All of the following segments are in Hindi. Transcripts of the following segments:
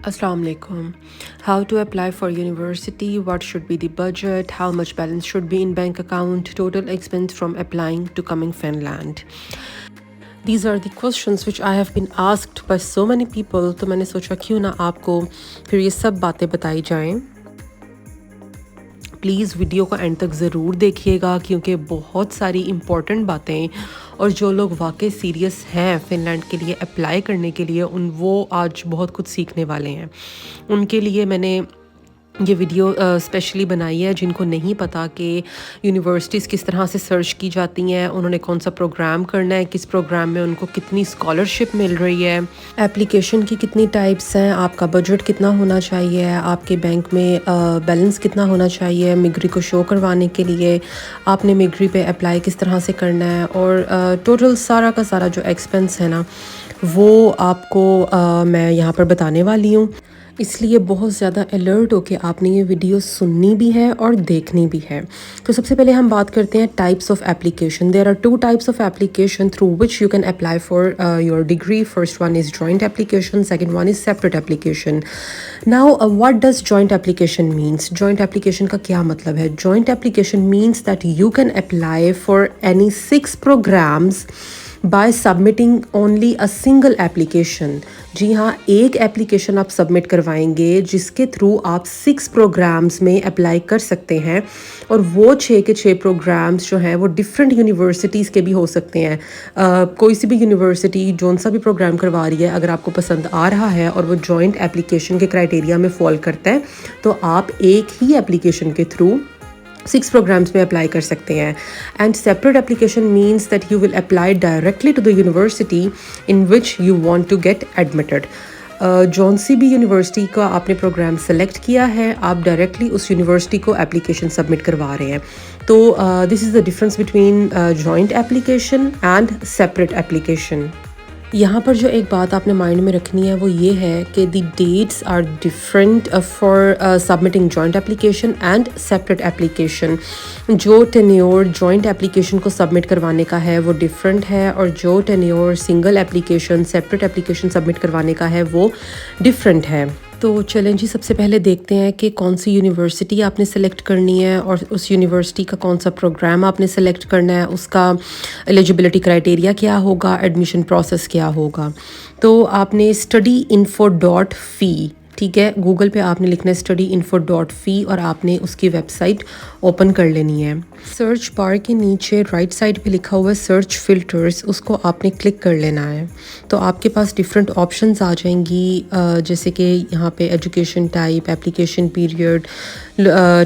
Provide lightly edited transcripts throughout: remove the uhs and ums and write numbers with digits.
Assalamu alaikum. How to apply for university, what should be the budget, how much balance should be in bank account, total expense from applying to coming Finland. These are the questions which I have been asked by so many people, तो मैंने सोचा क्यों ना आपको फिर ये सब बातें बताई जाएं। प्लीज़ वीडियो को एंड तक ज़रूर देखिएगा क्योंकि बहुत सारी इम्पॉर्टेंट बातें और जो लोग वाकई सीरियस हैं फ़िनलैंड के लिए अप्लाई करने के लिए वो आज बहुत कुछ सीखने वाले हैं। उनके लिए मैंने ये वीडियो स्पेशली बनाई है जिनको नहीं पता कि यूनिवर्सिटीज़ किस तरह से सर्च की जाती हैं, उन्होंने कौन सा प्रोग्राम करना है, किस प्रोग्राम में उनको कितनी स्कॉलरशिप मिल रही है, एप्लीकेशन की कितनी टाइप्स हैं, आपका बजट कितना होना चाहिए, आपके बैंक में बैलेंस कितना होना चाहिए मिग्री को शो करवाने के लिए, आपने मिग्री पे अप्लाई किस तरह से करना है और टोटल सारा का सारा जो एक्सपेंस है ना वो आपको मैं यहाँ पर बताने वाली हूँ। इसलिए बहुत ज़्यादा अलर्ट होके आपने ये वीडियो सुननी भी है और देखनी भी है। तो सबसे पहले हम बात करते हैं types of application. There are two types of application through which you can apply for your degree. First one is joint application, second one is separate application. Now what does joint application means? Joint application का क्या मतलब है? Joint application means that you can apply for any 6 programs by submitting only a single application. जी हाँ, एक एप्लीकेशन आप सबमिट करवाएंगे जिसके थ्रू आप 6 प्रोग्राम्स में अप्लाई कर सकते हैं और वो 6 के 6 प्रोग्राम्स जो हैं वो डिफरेंट यूनिवर्सिटीज़ के भी हो सकते हैं। कोई सी भी यूनिवर्सिटी जौन सा भी प्रोग्राम करवा रही है अगर आपको पसंद आ रहा है और वो जॉइंट एप्लीकेशन के क्राइटेरिया में फॉल करता है तो आप एक ही एप्लीकेशन के थ्रू 6 प्रोग्राम्स में अप्लाई कर सकते हैं। And separate application means that you will apply directly to the university in which you want to get admitted. जौन सी भी यूनिवर्सिटी का आपने प्रोग्राम सेलेक्ट किया है आप डायरेक्टली उस यूनिवर्सिटी को एप्लीकेशन सबमिट करवा रहे हैं। तो this is the difference between joint application and separate application. यहाँ पर जो एक बात आपने माइंड में रखनी है वो ये है कि the dates are different for submitting joint application and separate application. जो टेन्योर जॉइंट एप्लीकेशन को सबमिट करवाने का है वो डिफरेंट है और जो tenure single application separate application submit करवाने का है वो डिफरेंट है। तो चलें जी, सबसे पहले देखते हैं कि कौन सी यूनिवर्सिटी आपने सेलेक्ट करनी है और उस यूनिवर्सिटी का कौन सा प्रोग्राम आपने सेलेक्ट करना है, उसका एलिजिबिलिटी क्राइटेरिया क्या होगा, एडमिशन प्रोसेस क्या होगा। तो आपने studyinfo.fi, ठीक है, गूगल पे आपने लिखना है studyinfo.fi और आपने उसकी वेबसाइट ओपन कर लेनी है। सर्च बार के नीचे राइट साइड पे लिखा हुआ है सर्च फिल्टर्स, उसको आपने क्लिक कर लेना है। तो आपके पास डिफरेंट ऑप्शंस आ जाएंगी जैसे कि यहाँ पे education type, application period,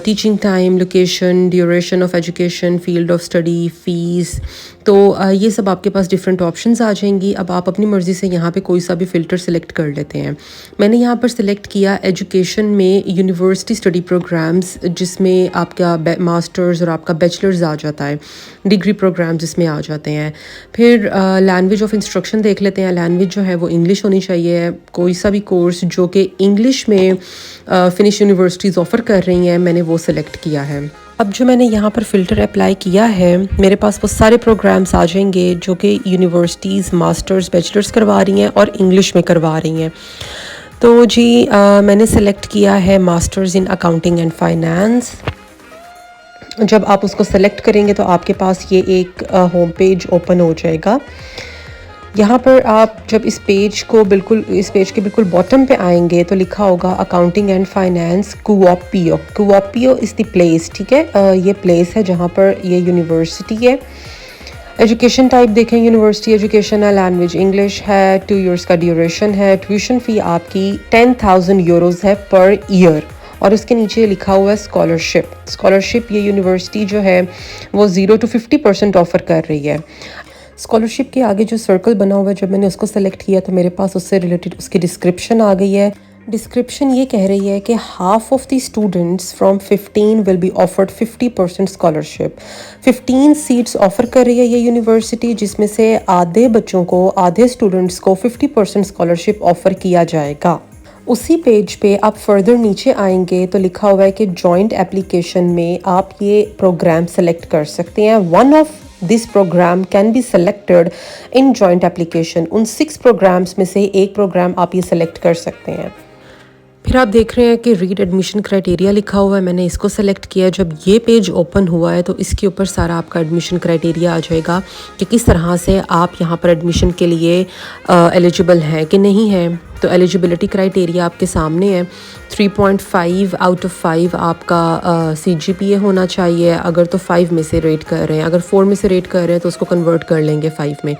teaching time, location, duration of education, field of study, fees. तो ये सब आपके पास डिफरेंट ऑप्शंस आ जाएंगी। अब आप अपनी मर्ज़ी से यहाँ पे कोई सा भी फ़िल्टर सेलेक्ट कर लेते हैं। मैंने यहाँ पर सेलेक्ट किया एजुकेशन में यूनिवर्सिटी स्टडी प्रोग्राम्स जिसमें आपका मास्टर्स और आपका बैचलर्स आ जाता है, डिग्री प्रोग्राम्स इसमें आ जाते हैं। फिर लैंग्वेज ऑफ इंस्ट्रक्शन देख लेते हैं। लैंग्वेज जो है वो इंग्लिश होनी चाहिए। कोई सा भी कोर्स जो कि इंग्लिश में फिनिश यूनिवर्सिटीज़ ऑफ़र कर रही हैं मैंने वो सिलेक्ट किया है। अब जो मैंने यहाँ पर फ़िल्टर अप्लाई किया है मेरे पास वो सारे प्रोग्राम्स आ जाएंगे जो कि यूनिवर्सिटीज़ मास्टर्स बैचलर्स करवा रही हैं और इंग्लिश में करवा रही हैं। तो जी मैंने सेलेक्ट किया है masters in accounting and finance. जब आप उसको सेलेक्ट करेंगे तो आपके पास ये एक होम पेज ओपन हो जाएगा। यहाँ पर आप जब इस पेज के बिल्कुल बॉटम पे आएंगे तो लिखा होगा accounting and finance Kuopio. Kuopio is the place, ठीक है, ये प्लेस है जहाँ पर ये यूनिवर्सिटी है। एजुकेशन टाइप देखें, यूनिवर्सिटी एजुकेशन है, लैंग्वेज इंग्लिश है, 2 इयर्स का ड्यूरेशन है, ट्यूशन फ़ी आपकी 10,000 यूरोज़ है पर ईयर और उसके नीचे लिखा हुआ है स्कॉलरशिप। स्कॉलरशिप ये यूनिवर्सिटी जो है वो 0 to 50% ऑफ़र कर रही है। स्कॉलरशिप के आगे जो सर्कल बना हुआ है जब मैंने उसको सेलेक्ट किया तो मेरे पास उससे रिलेटेड उसकी डिस्क्रिप्शन आ गई है। डिस्क्रिप्शन ये कह रही है कि half of the students from 15 will be offered 50% scholarship. 15 seats offer कर रही है ये यूनिवर्सिटी जिसमें से आधे बच्चों को, आधे स्टूडेंट्स को 50% स्कॉलरशिप ऑफ़र किया जाएगा। उसी पेज पे आप फर्दर नीचे आएंगे तो लिखा हुआ है कि जॉइंट एप्लीकेशन में आप ये प्रोग्राम सेलेक्ट कर सकते हैं। One of this program can be selected in joint application. उन 6 प्रोग्राम्स में से एक प्रोग्राम आप ये सेलेक्ट कर सकते हैं। फिर आप देख रहे हैं कि रीड एडमिशन क्राइटेरिया लिखा हुआ है, मैंने इसको सेलेक्ट किया। जब ये पेज ओपन हुआ है तो इसके ऊपर सारा आपका एडमिशन क्राइटेरिया आ जाएगा कि किस तरह से आप यहाँ पर एडमिशन के लिए एलिजिबल हैं कि नहीं है। तो एलिजिबिलिटी क्राइटेरिया आपके सामने है। 3.5 आउट ऑफ 5 आपका CGPA होना चाहिए, अगर तो 5 में से रेट कर रहे हैं, अगर 4 में से रेट कर रहे हैं तो उसको कन्वर्ट कर लेंगे 5 में।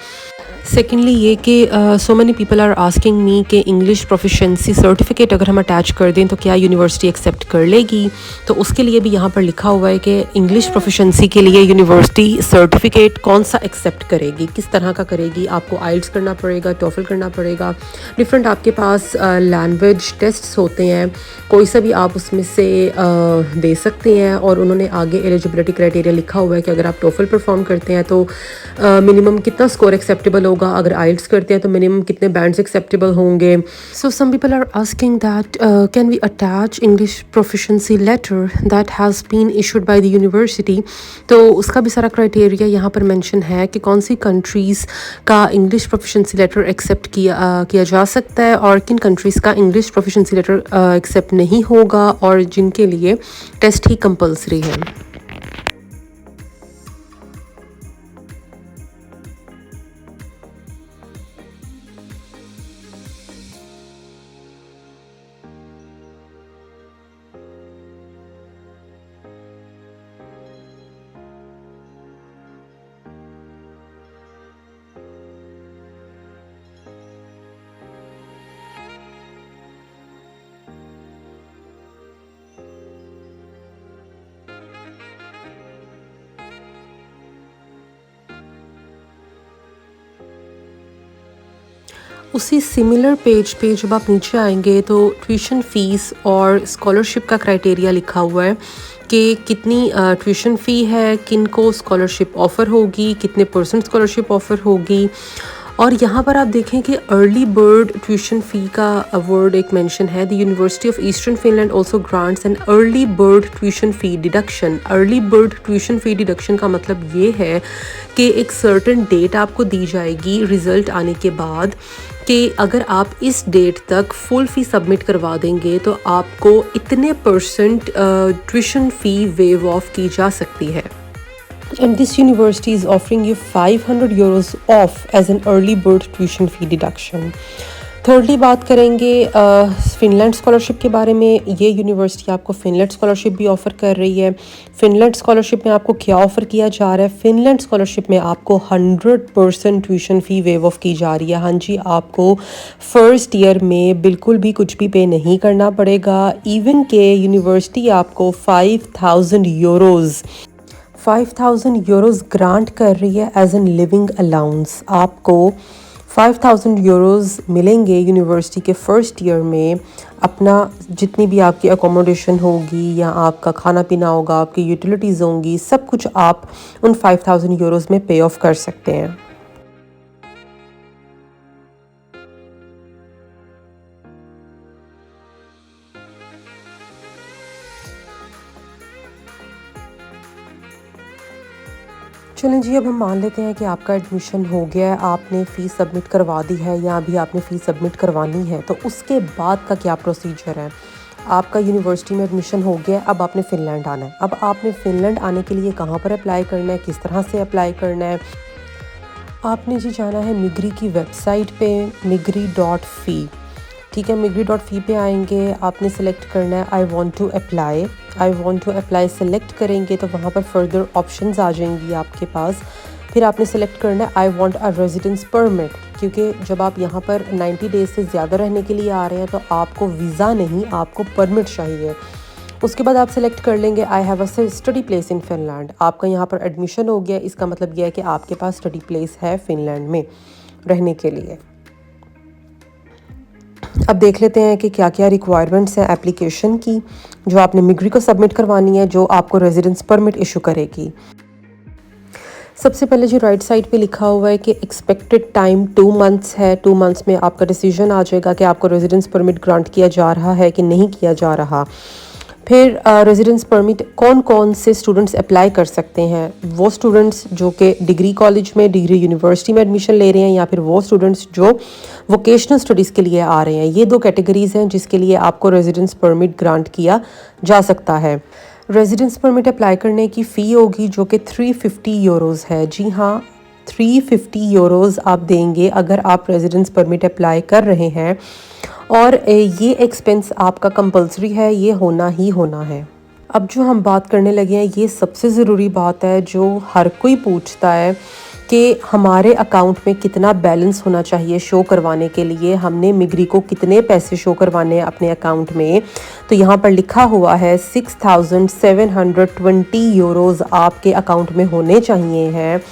सेकेंडली ये कि so many people are asking me कि इंग्लिश प्रोफिशेंसी सर्टिफिकेट अगर हम अटैच कर दें तो क्या यूनिवर्सिटी एक्सेप्ट कर लेगी। तो उसके लिए भी यहाँ पर लिखा हुआ है कि इंग्लिश प्रोफिशेंसी के लिए यूनिवर्सिटी सर्टिफिकेट कौन सा एक्सेप्ट करेगी, किस तरह का करेगी। आपको आइल्स करना पड़ेगा, टोफल करना पड़ेगा, डिफरेंट आपके पास लैंग्वेज टेस्ट्स होते हैं, कोई सा भी आप उसमें से दे सकते हैं। और उन्होंने आगे एलिजिबिलिटी क्राइटेरिया लिखा हुआ है कि अगर आप टोफल परफॉर्म करते हैं तो मिनिमम कितना स्कोर एक्सेप्टेबल होगा, अगर आइल्स करते हैं तो मिनिमम कितने बैंड्स एक्सेप्टेबल होंगे। So some people are asking that can we attach English proficiency letter that has been issued by the university. तो उसका भी सारा क्राइटेरिया यहाँ पर मेंशन है कि कौन सी कंट्रीज़ का इंग्लिश प्रोफिशिएंसी लेटर एक्सेप्ट किया जा सकता है और किन कंट्रीज़ का इंग्लिश प्रोफिशिएंसी लेटर एक्सेप्ट नहीं होगा और जिनके लिए टेस्ट ही कंपल्सरी है। उसी सिमिलर पेज पे जब आप नीचे आएंगे तो ट्यूशन फ़ीस और स्कॉलरशिप का क्राइटेरिया लिखा हुआ है कि कितनी ट्यूशन फ़ी है, किन को स्कॉलरशिप ऑफ़र होगी, कितने परसेंट स्कॉलरशिप ऑफ़र होगी। और यहाँ पर आप देखें कि अर्ली बर्ड ट्यूशन फ़ी का वर्ड एक मेंशन है। The university of eastern Finland also grants an early bird tuition fee deduction. Early bird tuition fee deduction का मतलब ये है कि एक सर्टेन डेट आपको दी जाएगी रिज़ल्ट आने के बाद कि अगर आप इस डेट तक फुल फ़ी सबमिट करवा देंगे तो आपको इतने percent tuition fee wave of की जा सकती है। And this university is offering you 500 euros off as an early bird tuition fee deduction. Thirdly बात करेंगे फ़िनलैंड स्कॉलरशिप के बारे में। ये यूनिवर्सिटी आपको फ़िनलैंड स्कॉलरशिप भी ऑफ़र कर रही है। फ़िनलैंड स्कॉलरशिप में आपको क्या ऑफ़र किया जा रहा है? फ़िनलैंड स्कॉलरशिप में आपको 100% ट्यूशन फ़ी वेव ऑफ की जा रही है। हाँ जी, आपको फ़र्स्ट ईयर में बिल्कुल भी कुछ भी पे नहीं करना पड़ेगा। इवन के यूनिवर्सिटी आपको 5,000 यूरोज़ ग्रांट कर रही है एज एन लिविंग अलाउंस। आपको 5,000 यूरोज़ मिलेंगे यूनिवर्सिटी के फ़र्स्ट ईयर में। अपना जितनी भी आपकी अकोमोडेशन होगी या आपका खाना पीना होगा, आपकी यूटिलिटीज़ होंगी, सब कुछ आप उन 5,000 यूरोज़ में पे ऑफ कर सकते हैं। चलें जी, अब हम मान लेते हैं कि आपका एडमिशन हो गया है, आपने फ़ीस सबमिट करवा दी है या अभी आपने फ़ीस सबमिट करवानी है। तो उसके बाद का क्या प्रोसीजर है? आपका यूनिवर्सिटी में एडमिशन हो गया है, अब आपने फ़िनलैंड आना है। अब आपने फ़िनलैंड आने के लिए कहाँ पर अप्लाई करना है, किस तरह से अप्लाई करना है? आपने जी जाना है मिग्री की वेबसाइट पे, migri.fi। ठीक है, migri.fi पे आएंगे, आपने सेलेक्ट करना है I want to apply select करेंगे तो वहाँ पर फर्दर ऑप्शंस आ जाएंगी आपके पास। फिर आपने सेलेक्ट करना है I want a residence permit, क्योंकि जब आप यहाँ पर 90 डेज से ज़्यादा रहने के लिए आ रहे हैं तो आपको वीज़ा नहीं, आपको परमिट चाहिए। उसके बाद आप सेलेक्ट कर लेंगे I have a study place in Finland. आपका यहाँ पर एडमिशन हो गया, इसका मतलब यह है कि आपके पास स्टडी प्लेस है फिनलैंड में रहने के लिए। अब देख लेते हैं कि क्या क्या रिक्वायरमेंट्स हैं एप्लीकेशन की जो आपने मिग्री को सबमिट करवानी है, जो आपको रेजिडेंस परमिट इशू करेगी। सबसे पहले जो राइट साइड पे लिखा हुआ है कि एक्सपेक्टेड टाइम 2 मंथ्स है। 2 मंथ्स में आपका डिसीजन आ जाएगा कि आपको रेजिडेंस परमिट ग्रांट किया जा रहा है कि नहीं किया जा रहा। फिर रेजिडेंस परमिट कौन कौन से स्टूडेंट्स अप्लाई कर सकते हैं? वो स्टूडेंट्स जो कि डिग्री कॉलेज में, डिग्री यूनिवर्सिटी में एडमिशन ले रहे हैं, या फिर वो स्टूडेंट्स जो वोकेशनल स्टडीज़ के लिए आ रहे हैं। ये दो कैटेगरीज़ हैं जिसके लिए आपको रेजिडेंस परमिट ग्रांट किया जा सकता है। रेजिडेंस परमिट अप्लाई करने की फ़ी होगी जो कि 350 यूरोज़ है। जी हाँ, 350 यूरोज़ आप देंगे अगर आप रेजिडेंस परमिट अप्लाई कर रहे हैं, और ये एक्सपेंस आपका कंपलसरी है, ये होना ही होना है। अब जो हम बात करने लगे हैं, ये सबसे ज़रूरी बात है जो हर कोई पूछता है कि हमारे अकाउंट में कितना बैलेंस होना चाहिए शो करवाने के लिए, हमने मिगरी को कितने पैसे शो करवाने हैं अपने अकाउंट में। तो यहाँ पर लिखा हुआ है 6720 यूरोज़ आपके अकाउंट में होने चाहिए हैं।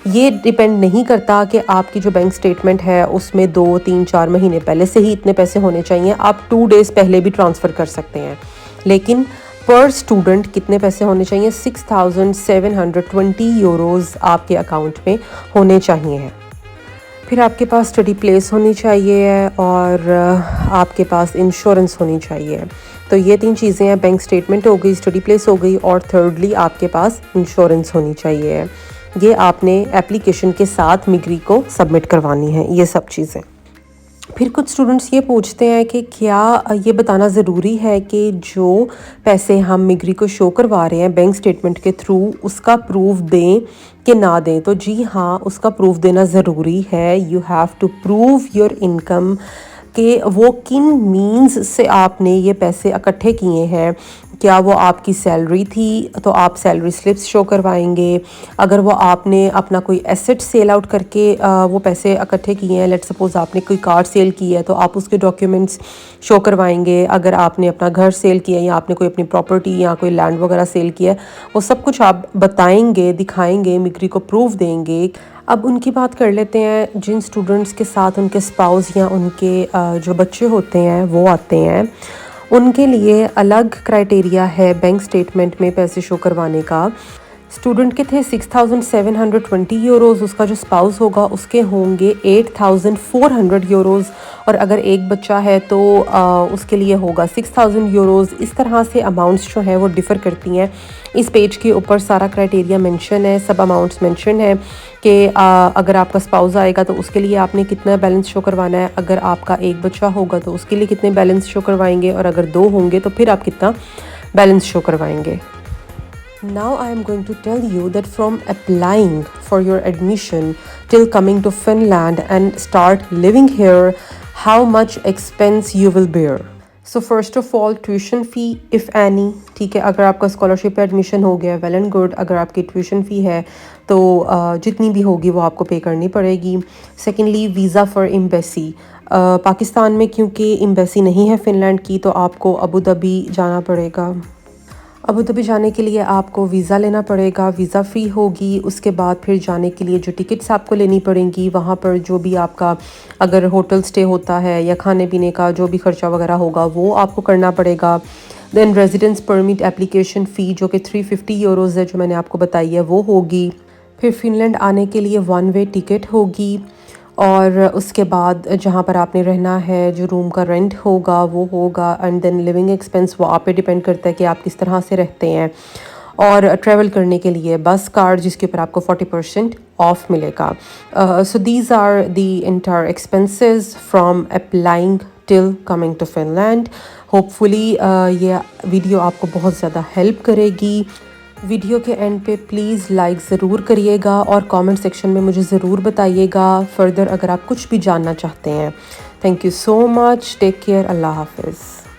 ये डिपेंड नहीं करता कि आपकी जो बैंक स्टेटमेंट है उसमें 2, 3, 4 महीने पहले से ही इतने पैसे होने चाहिए। आप 2 डेज़ पहले भी ट्रांसफ़र कर सकते हैं, लेकिन पर स्टूडेंट कितने पैसे होने चाहिए? 6720 यूरोज़ आपके अकाउंट में होने चाहिए। फिर आपके पास स्टडी प्लेस होनी चाहिए और आपके पास इंश्योरेंस होनी चाहिए। तो ये 3 चीज़ें हैं, बैंक स्टेटमेंट हो गई, स्टडी प्लेस हो गई, और थर्डली आपके पास इंश्योरेंस होनी चाहिए। ये आपने एप्लीकेशन के साथ मिगरी को सबमिट करवानी है, ये सब चीज़ें। फिर कुछ स्टूडेंट्स ये पूछते हैं कि क्या ये बताना ज़रूरी है कि जो पैसे हम मिगरी को शो करवा रहे हैं बैंक स्टेटमेंट के थ्रू, उसका प्रूफ दें कि ना दें? तो जी हाँ, उसका प्रूफ देना ज़रूरी है। You have to prove your income कि वो किन मीन्स से आपने ये पैसे इकट्ठे किए हैं। क्या वो आपकी सैलरी थी तो आप सैलरी स्लिप्स शो करवाएंगे। अगर वो आपने अपना कोई एसेट सेल आउट करके वो पैसे इकट्ठे किए हैं, लेट्स सपोज आपने कोई कार सेल की है तो आप उसके डॉक्यूमेंट्स शो करवाएंगे। अगर आपने अपना घर सेल किया है या आपने कोई अपनी प्रॉपर्टी या कोई लैंड वगैरह सेल किया है, वो सब कुछ आप बताएंगे, दिखाएंगे, मिगरी को प्रूफ देंगे। अब उनकी बात कर लेते हैं जिन स्टूडेंट्स के साथ उनके स्पाउस या उनके जो बच्चे होते हैं वो आते हैं। उनके लिए अलग क्राइटेरिया है बैंक स्टेटमेंट में पैसे शो करवाने का। स्टूडेंट के थे 6720 यूरोज़, उसका जो स्पाउस होगा उसके होंगे 8400 यूरोज़, और अगर एक बच्चा है तो उसके लिए होगा 6000 यूरोज़। इस तरह से अमाउंट्स जो हैं वो डिफ़र करती हैं। इस पेज के ऊपर सारा क्राइटेरिया मेंशन है, सब अमाउंट्स मेंशन है कि अगर आपका स्पाउस आएगा तो उसके लिए आपने कितना बैलेंस शो करवाना है, अगर आपका एक बच्चा होगा तो उसके लिए कितने बैलेंस शो करवाएंगे, और अगर 2 होंगे तो फिर आप कितना बैलेंस शो करवाएंगे। Now I am going to tell you that from applying for your admission till coming to Finland and start living here, how much expense you will bear. So first of all, tuition fee if any, ठीक है। अगर आपका स्कॉलरशिप पे एडमिशन हो गया, वेल एंड गुड। अगर आपकी ट्यूशन फ़ी है तो जितनी भी होगी वो आपको पे करनी पड़ेगी। Secondly, visa for embassy. Pakistan में क्योंकि एम्बेसी नहीं है फ़िनलैंड की, तो आपको अबू धाबी जाना पड़ेगा। अबू धाबी जाने के लिए आपको वीज़ा लेना पड़ेगा, वीज़ा फ़ी होगी। उसके बाद फिर जाने के लिए जो टिकट्स आपको लेनी पड़ेंगी, वहाँ पर जो भी आपका अगर होटल स्टे होता है या खाने पीने का जो भी ख़र्चा वगैरह होगा वो आपको करना पड़ेगा। Then residence permit application fee जो कि 350 यूरोज़ है, जो मैंने आपको बताई है, वो होगी। फिर फ़िनलैंड आने के लिए 1 वे टिकट होगी, और उसके बाद जहाँ पर आपने रहना है, जो रूम का रेंट होगा वो होगा, एंड देन लिविंग एक्सपेंस वो आप पे डिपेंड करता है कि आप किस तरह से रहते हैं। और ट्रैवल करने के लिए बस कार्ड जिसके ऊपर आपको 40% ऑफ मिलेगा। So these are the entire expenses from applying till coming to Finland. Hopefully ये वीडियो आपको बहुत ज़्यादा हेल्प करेगी। वीडियो के एंड पे प्लीज़ लाइक ज़रूर करिएगा और कमेंट सेक्शन में मुझे ज़रूर बताइएगा फर्दर अगर आप कुछ भी जानना चाहते हैं। Thank you so much, take care, अल्लाह हाफिज़।